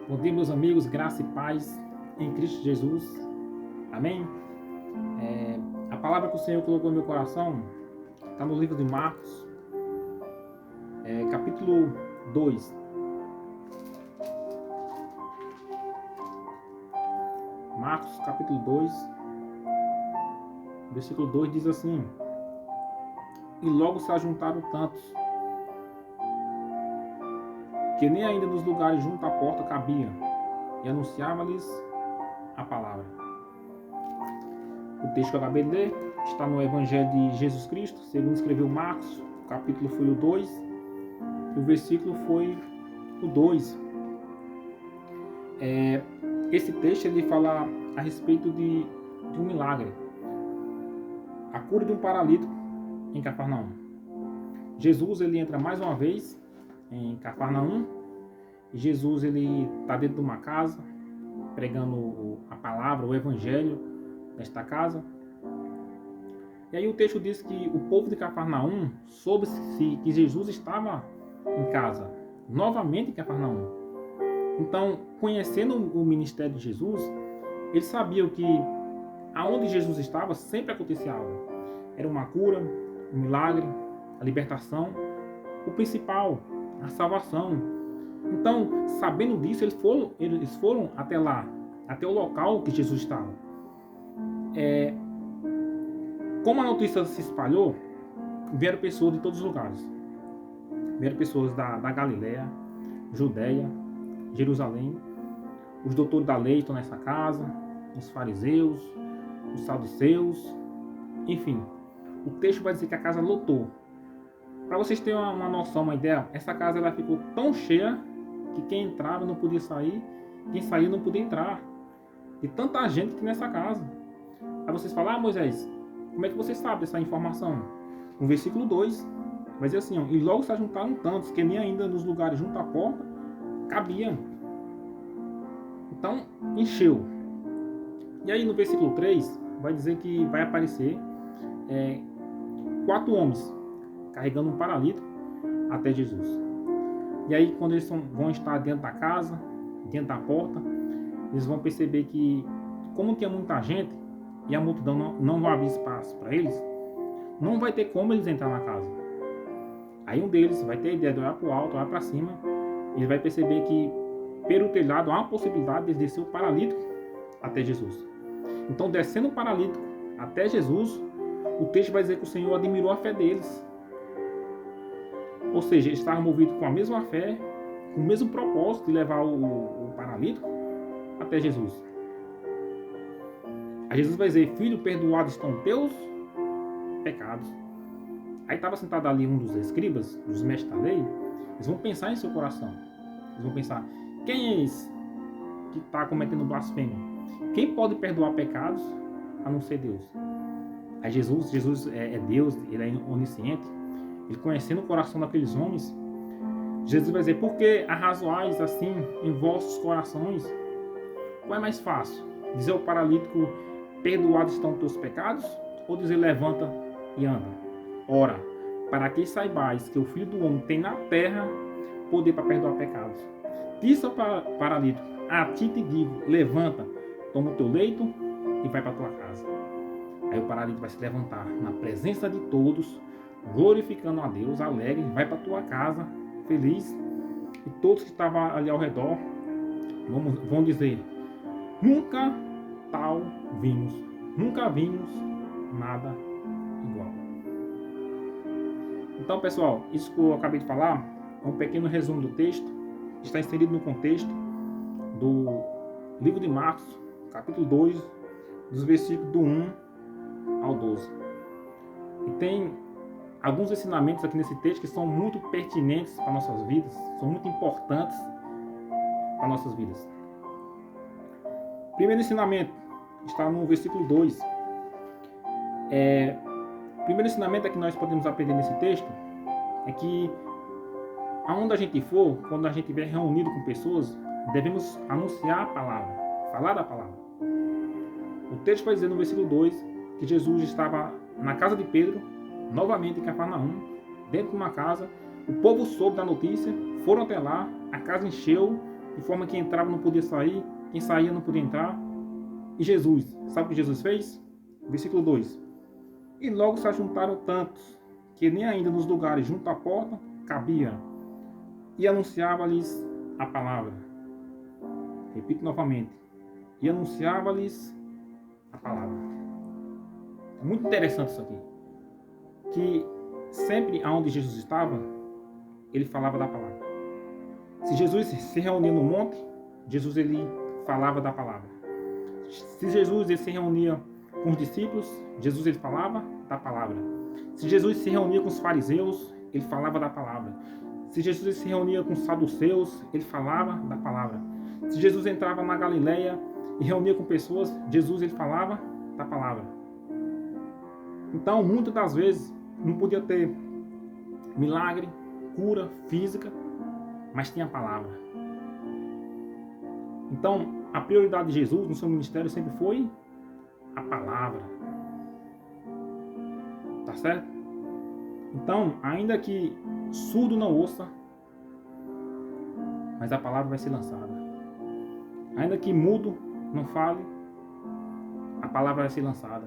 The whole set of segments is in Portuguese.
Bom dia, meus amigos, graça e paz em Cristo Jesus. Amém? A palavra que o Senhor colocou no meu coração está no livro de Marcos, capítulo 2. Marcos, capítulo 2, versículo 2 diz assim: E logo se ajuntaram tantos, que nem ainda nos lugares junto à porta cabia, e anunciava-lhes a palavra. O texto que eu acabei de ler está no Evangelho de Jesus Cristo, segundo escreveu Marcos. O capítulo foi o 2 e o versículo foi o 2. Esse texto ele fala a respeito de um milagre, a cura de um paralítico em Cafarnaum. Jesus ele entra mais uma vez em Cafarnaum e Jesus ele está dentro de uma casa pregando a palavra, o evangelho nesta casa. E aí o texto diz que o povo de Cafarnaum soube-se que Jesus estava em casa, novamente em Cafarnaum. Então, conhecendo o ministério de Jesus, eles sabiam que aonde Jesus estava sempre acontecia algo. Era uma cura, um milagre, a libertação, o principal, a salvação. Então, sabendo disso, eles foram até lá, até o local que Jesus estava. Como a notícia se espalhou, vieram pessoas de todos os lugares. Vieram pessoas da Galiléia, Judéia, Jerusalém. Os doutores da lei estão nessa casa, os fariseus, os saduceus, enfim. O texto vai dizer que a casa lotou. Para vocês terem uma noção, uma ideia, essa casa ela ficou tão cheia que quem entrava não podia sair, quem saía não podia entrar. E tanta gente que tem nessa casa. Aí vocês falam: Moisés, como é que você sabe dessa informação? No versículo 2, vai dizer assim: E logo se ajuntaram tantos, que nem ainda nos lugares junto à porta cabiam. Então, encheu. E aí no versículo 3, vai dizer que vai aparecer 4 homens carregando um paralítico até Jesus. E aí quando eles vão estar dentro da casa, dentro da porta, eles vão perceber que, como tinha muita gente e a multidão não vai abrir espaço para eles, não vai ter como eles entrar na casa. Aí um deles vai ter a ideia de olhar para o alto, olhar para cima, e ele vai perceber que pelo telhado há uma possibilidade de descer o paralítico até Jesus. Então, descendo o paralítico até Jesus, o texto vai dizer que o Senhor admirou a fé deles. Ou seja, eles estavam movidos com a mesma fé, com o mesmo propósito de levar o paralítico até Jesus. Aí Jesus vai dizer: Filho, perdoados estão teus pecados. Aí estava sentado ali um dos escribas, dos mestres da lei. Eles vão pensar em seu coração. Eles vão pensar: quem é esse que está cometendo blasfêmia? Quem pode perdoar pecados a não ser Deus? Aí Jesus é Deus, ele é onisciente. Ele conhecendo o coração daqueles homens, Jesus vai dizer: Por que arrazoais assim em vossos corações? Qual é mais fácil? Dizer ao paralítico: Perdoados estão os teus pecados? Ou dizer: Levanta e anda? Ora, para que saibais que o Filho do Homem tem na terra poder para perdoar pecados. Disse ao paralítico: A ti te digo, levanta, toma o teu leito e vai para a tua casa. Aí o paralítico vai se levantar na presença de todos, glorificando a Deus, alegre, vai para a tua casa, feliz. E todos que estavam ali ao redor vão dizer: Nunca tal vimos, nunca vimos nada igual. Então, pessoal, isso que eu acabei de falar é um pequeno resumo do texto, que está inserido no contexto do livro de Marcos, capítulo 2, dos versículos do 1 ao 12. E tem alguns ensinamentos aqui nesse texto que são muito pertinentes para nossas vidas, são muito importantes para nossas vidas. O primeiro ensinamento está no versículo 2. O primeiro ensinamento que nós podemos aprender nesse texto é que aonde a gente for, quando a gente estiver reunido com pessoas, devemos anunciar a palavra, falar da palavra. O texto vai dizer no versículo 2 que Jesus estava na casa de Pedro, novamente em Cafarnaum, dentro de uma casa. O povo soube da notícia, foram até lá, a casa encheu, de forma que entrava não podia sair, quem saía não podia entrar. E Jesus, sabe o que Jesus fez? Versículo 2. E logo se ajuntaram tantos, que nem ainda nos lugares junto à porta cabia, e anunciava-lhes a palavra. Repito novamente. E anunciava-lhes a palavra. É muito interessante isso aqui. Que sempre onde Jesus estava, ele falava da palavra. Se Jesus se reunia no monte, Jesus ele falava da palavra. Se Jesus ele se reunia com os discípulos, Jesus ele falava da palavra. Se Jesus se reunia com os fariseus, ele falava da palavra. Se Jesus se reunia com os saduceus, ele falava da palavra. Se Jesus entrava na Galileia e reunia com pessoas, Jesus ele falava da palavra. Então, muitas das vezes, não podia ter milagre, cura física, mas tinha a palavra. Então, a prioridade de Jesus no seu ministério sempre foi a palavra. Tá certo? Então, ainda que surdo não ouça, mas a palavra vai ser lançada. Ainda que mudo não fale, a palavra vai ser lançada.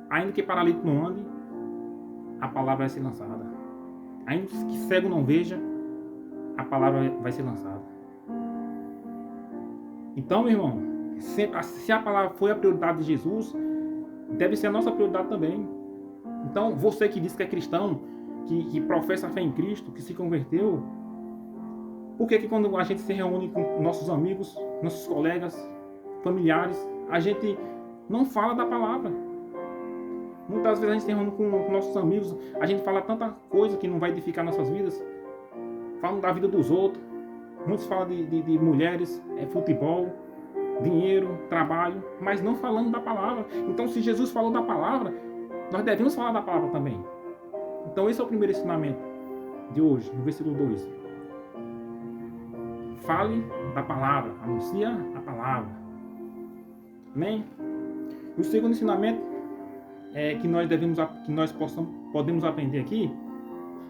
Ainda que paralítico não ande, a palavra vai ser lançada. Ainda que cego não veja, a palavra vai ser lançada. Então, meu irmão, se a palavra foi a prioridade de Jesus, deve ser a nossa prioridade também. Então, você que diz que é cristão, que professa a fé em Cristo, que se converteu, por que quando a gente se reúne com nossos amigos, nossos colegas, familiares, a gente não fala da palavra? Muitas vezes a gente se reúne com nossos amigos, a gente fala tanta coisa que não vai edificar nossas vidas, falam da vida dos outros, muitos falam de mulheres, futebol, dinheiro, trabalho, mas não falando da palavra. Então, se Jesus falou da palavra, nós devemos falar da palavra também. Então, esse é o primeiro ensinamento de hoje, no versículo 2. Fale da palavra, anuncia a palavra. Amém? O segundo ensinamento que nós podemos aprender aqui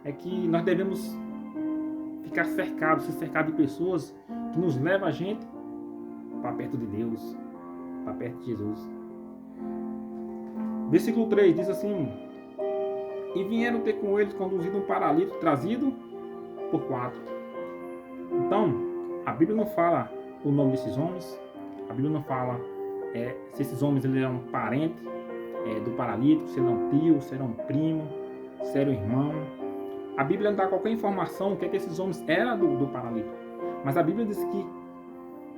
é que nós devemos ficar se cercar de pessoas que nos levam a gente para perto de Deus, para perto de Jesus. Versículo 3 diz assim: e vieram ter com eles conduzido um paralítico trazido por 4. Então, a Bíblia não fala o nome desses homens, a Bíblia não fala se esses homens eles eram parentes do paralítico, se eram tio, se eram primo, se eram irmão. A Bíblia não dá qualquer informação o que esses homens eram do paralítico. Mas a Bíblia diz que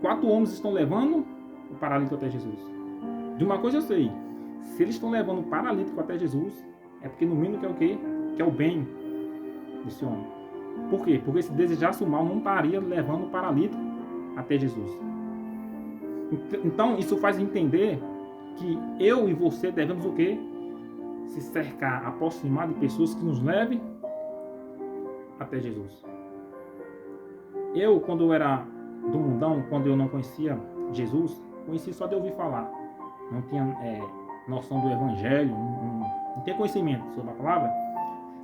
4 homens estão levando o paralítico até Jesus. De uma coisa eu sei, se eles estão levando o paralítico até Jesus, é porque no mínimo que é o quê? Que é o bem desse homem. Por quê? Porque se desejasse o mal, não estaria levando o paralítico até Jesus. Então, isso faz entender que eu e você devemos o quê? Se cercar, aproximar de pessoas que nos levem até Jesus. Eu, quando eu era do mundão, quando eu não conhecia Jesus, conheci só de ouvir falar. Não tinha noção do evangelho, não tinha conhecimento sobre a palavra.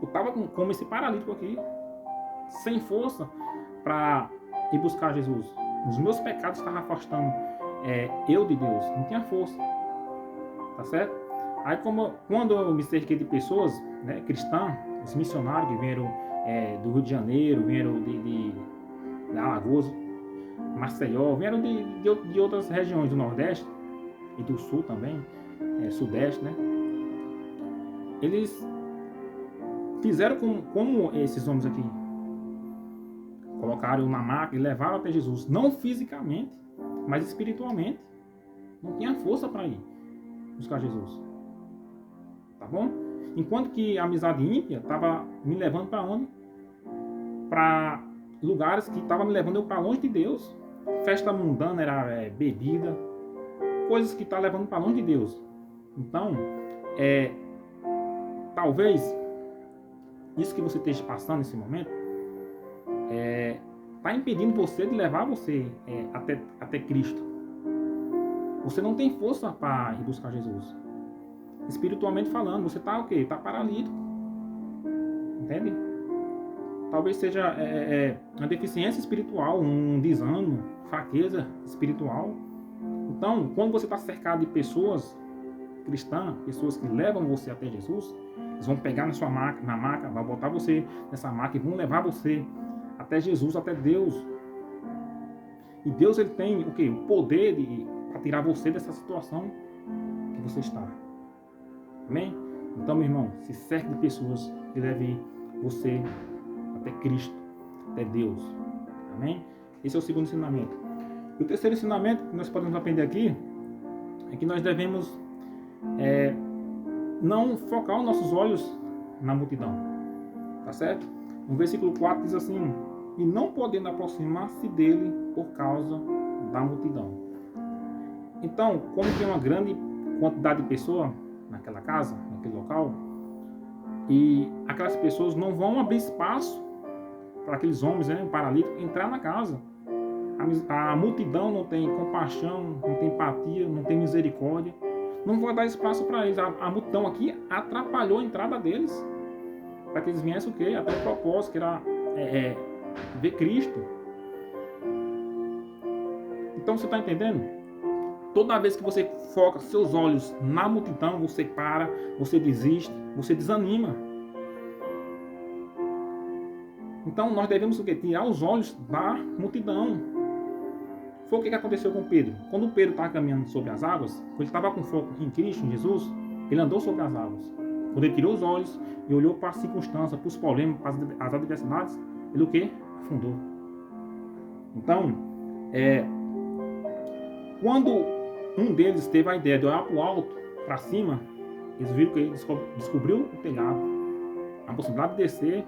Eu estava como esse paralítico aqui, sem força para ir buscar Jesus. Os meus pecados estavam afastando eu de Deus, não tinha força. Tá certo? Aí quando eu me cerquei de pessoas cristãs, os missionários que vieram do Rio de Janeiro, vieram de Alagoas, Maceió, vieram de outras regiões do Nordeste e do Sul também, Sudeste, né? Eles fizeram como esses homens aqui. Colocaram na maca e levaram até Jesus. Não fisicamente, mas espiritualmente. Não tinha força para ir buscar Jesus. Tá bom? Enquanto que a amizade ímpia estava me levando para onde? Para lugares que estavam me levando para longe de Deus. Festa mundana era bebida. Coisas que estavam levando para longe de Deus. Então, talvez isso que você esteja passando nesse momento está impedindo você de levar você até Cristo. Você não tem força para ir buscar Jesus. Espiritualmente falando, você está o quê? Está paralítico. Entende? talvez seja uma deficiência espiritual, um desânimo, fraqueza espiritual. Então, quando você está cercado de pessoas cristãs, pessoas que levam você até Jesus, eles vão pegar na maca, vão botar você nessa maca e vão levar você até Jesus, até Deus. E Deus, ele tem o quê? O poder para tirar você dessa situação que você está. Amém? Então, meu irmão, se cerque de pessoas que levem você até Cristo, até Deus. Amém? Esse é o segundo ensinamento. E o terceiro ensinamento que nós podemos aprender aqui é que nós devemos não focar os nossos olhos na multidão. Tá certo? No versículo 4 diz assim: e não podendo aproximar-se dele por causa da multidão. Então, como tem uma grande quantidade de pessoas naquela casa, naquele local, e aquelas pessoas não vão abrir espaço para aqueles homens, paralíticos, entrar na casa. A multidão não tem compaixão, não tem empatia, não tem misericórdia, não vai dar espaço para eles. A multidão aqui atrapalhou a entrada deles, para que eles viessem o quê? Até o propósito, que era ver Cristo. Então você está entendendo? Toda vez que você foca seus olhos na multidão, você para, você desiste, você desanima. Então nós devemos o quê? Tirar os olhos da multidão. Foi o que aconteceu com Pedro. Quando Pedro estava caminhando sobre as águas, quando ele estava com foco em Cristo, em Jesus, ele andou sobre as águas. Quando ele tirou os olhos e olhou para as circunstâncias, para os problemas, para as adversidades, ele o quê? Afundou. Então, quando um deles teve a ideia de olhar para o alto, para cima, eles viram que ele descobriu o telhado. A possibilidade de descer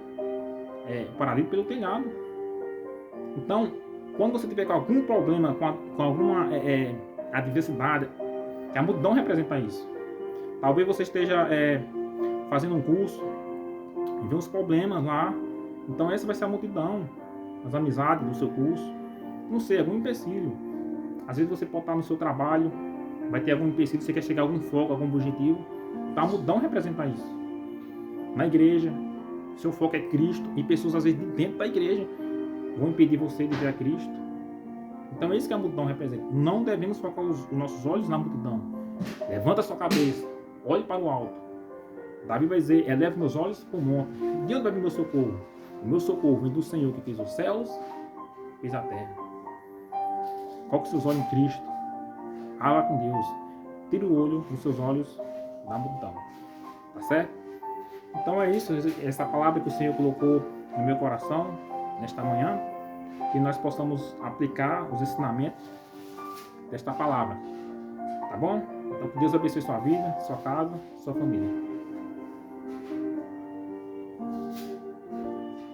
paralítico pelo telhado. Então, quando você tiver com algum problema, com alguma adversidade, que a multidão representa isso. Talvez você esteja fazendo um curso e vê uns problemas lá. Então essa vai ser a multidão, as amizades do seu curso. Não sei, algum empecilho. Às vezes você pode estar no seu trabalho, vai ter algum empecilho, você quer chegar a algum foco, algum objetivo. Então a multidão representa isso. Na igreja, seu foco é Cristo, e pessoas às vezes dentro da igreja vão impedir você de ver a Cristo. Então é isso que a multidão representa. Não devemos focar os nossos olhos na multidão. Levanta a sua cabeça, olhe para o alto. Davi vai dizer: eleve meus olhos para o monte. De onde vai vir meu socorro? O meu socorro vem do Senhor, que fez os céus, fez a terra. Coloque seus olhos em Cristo. Fala com Deus. Tire o olho dos seus olhos da multidão. Tá certo? Então é isso. Essa palavra que o Senhor colocou no meu coração nesta manhã, que nós possamos aplicar os ensinamentos desta palavra. Tá bom? Então que Deus abençoe sua vida, sua casa, sua família.